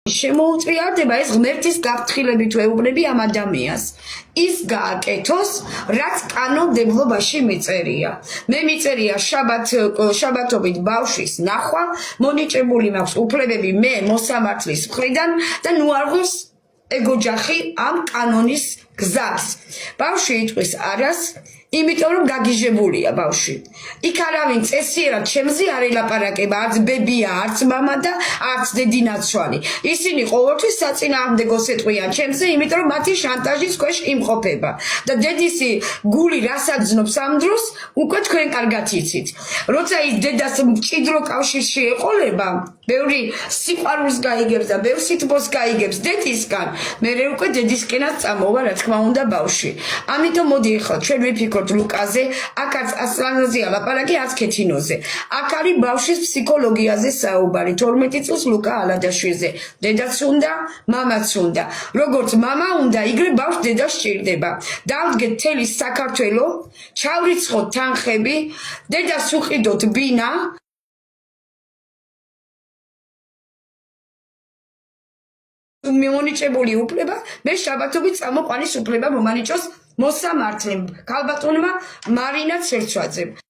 შემოუწიარდება ეს ღმერთის გაფრთხილებით ვეუბნები ამ ადამიანს. ის გააკეთოს, რაც კანონმდებლობაში მიწერია. მე მიწერია შაბათობით ბავშვის ნახვა, მონიჭებული მაქვს უფლებები მე მოსამართლის მხრიდან და ნუ არ ღირს ეგოჯახი ამ კანონის გზას. ბავშვი იტყვის არას, იმიტომ რომ გაგიჟებულია ბავშვი. იქ არავინ წესიერად ჩემზე არ ელაპარაკება, არც ბებია, არც მამა და არც დედინაცვალი. ისინი ყოველთვის საწინააღმდეგოს ეტყვიან ჩემზე, იმიტომ რომ მათი შანტაჟის ქვეშ იმყოფება. და დედისი გული რასაც ძნობს ამ დროს, უკვე თქვენ კარგად იცით. როცა ის დედას მჭიდრო კავშირში ეყოლება, ბევრი სიყვარულს გაიგებს და ბევრ სითბოს გაიგებს დედისგან, მერე უკვე დედისკენაც წამოვა, რა თქმა უნდა, ბავშვი. ამიტომ მოდი ახლა ჩვენ ვიფიქროთ ლუკაზე, აქ არც ასლანაზეა ლაპარაკი, არც ქეთინოზე. აქ არის ბავშვის ფსიქოლოგიაზე საუბარი. 12 წელს ლუკა ალადაშვილზე. დედაც უნდა, მამაც უნდა. როგორც მამა უნდა, იგივე ბავშვს დედა სჭირდება. დავდგეთ მთელი საქართველო, ჩავრიცხოთ თანხები, დედას უყიდოთ ბინა. მემონიჭებული უფლება, მე შაბათობით წამოყვანის უფლება მომანიჭოს მოსამართლემ, ქალბატონმა მარინა ცერცვაძემ.